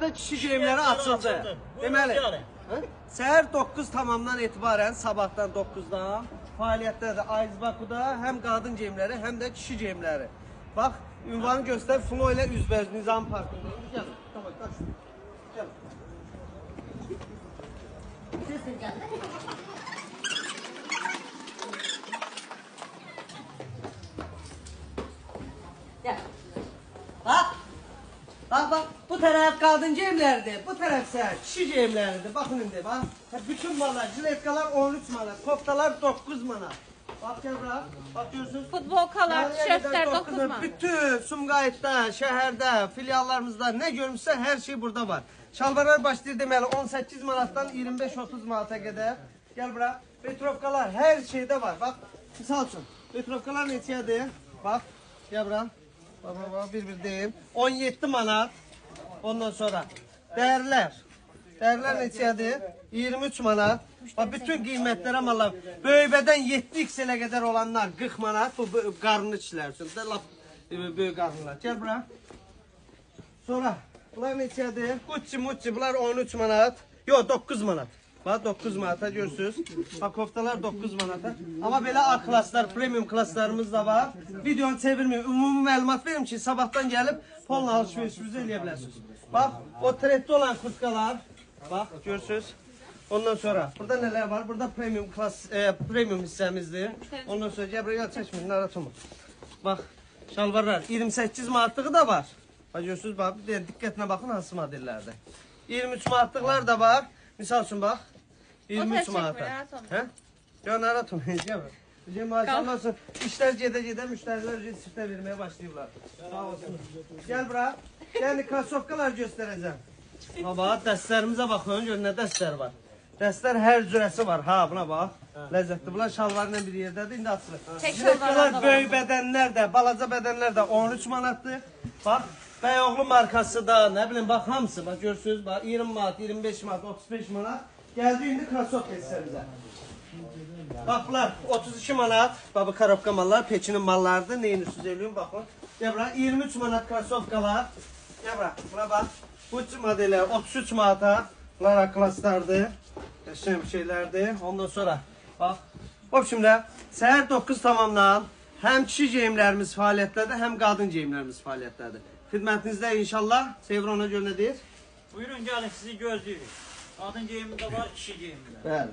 Kişi geyimləri açıldı. Deməli, səhər 9 tamamdan etibarən, sabahdan 9-dan fəaliyyətdədir. Aizbakuda həm qadın geyimləri, həm də kişi geyimləri. Bax, ünvanı göstər, Flo ilə üzbəüz Nizam Parkındayız. Gəlin, tamam, qaç. Gəlin. Bak, bu tərəf qadın geyimləridir, bu tərəf isə kişi geyimləridir. Baxın indi, bax. Bütün mallar, jiletkalar 13 manat, koftalar 9 manat. Bax, gel bura, bax görürsünüz. Futbolkalar, tişörtlər 9 manat. Bütün Sumqayıtda, şəhərdə, filiallarımızda nə görmüşsə hər şey burada var. Şalvarlar başlayır deməli 18 manatdan 25-30 manata qədər. Gel bura, petrovkalar hər şeydə var. Bax, misal üçün, petrovkalar neçədir? Bax, gel bura. Baba bir deyim. 17 manat. Ondan sonra dərlər. Dərlər neçədir? 23 manat. Bax bütün qiymətlərə mallar. Böybədən 7x-ə qədər olanlar 40 manat. Bu qarnı kişilər üçün də lap böyük qarnılar. Gəl bura. Sonra bunlar neçədir? Gucci, bunlar 13 manat. Yox, 9 manat. Bax 9 manata görürsünüz. Bax koftalar 9 manata. Amma belə A klaslar, premium klaslarımız da var. Videonu çevirməyim. Ümumi məlumat verim ki, sabahdan gəlib polla alışverişinizi eləyə bilərsiniz. Bax, o trenddə olan kurtkalar. Bax, görürsünüz. Ondan sonra burada nələr var? Burada premium klas, premium hissəmizdir. Ondan sonra gəl çəkməyin, narahat olma. Bax, şalvarlar 28 manatlığı da var. Bax görürsünüz, bax, diqqətlə baxın hansı modellərdir. 23 manatlıqlar da var. Misal üçün bax, 23 manata. Hə? Ya narahat olmayın, gəl. Maşallah olsun, işlər gedə-gedə müştərilər siftə verməyə başlayıblar. Sağ olsun. Gəl bura, yəni krasovkalar göstərəcəm. Baba, dəstlərimizə baxın, gör nə dəstlər var. Dəstlər hər cürəsi var, ha buna bax. Ləzzətli, bunlar şalvarla bir yerdədir, indi açılır. Jiletkalar böyük bədənlər də, balaca bədənlər də 13 manatdır. Bax, Bəyoğlu markası da, nə bilim, bax hamısı, bax görürsünüz, bax 20 manat, 25 manat, 35 manat. Gəldi indi krasovka hissəmizə. Bax bunlar 32 manat, bax karobka mallar, Pekinin mallarıdır, neyin üstüz eləyim, baxın. Gəl bura, 23 manat krasovkalar. Gəl bura, buna bax. Bu modeller 33 manata, bunlar klaslardır, yaşayan şeylərdir. Ondan sonra, bax. Obşimdə, səhər 9 tamamdan həm kişi geyimlərimiz fəaliyyətlədir, həm qadın geyimlərimiz fəaliyyətlədir. Xidmətinizdə inşallah, Sevr ona görə nə deyir? Buyurun gəlin, sizi gözləyirik. Qadın geyimində var, kişi geyimində. Bəli.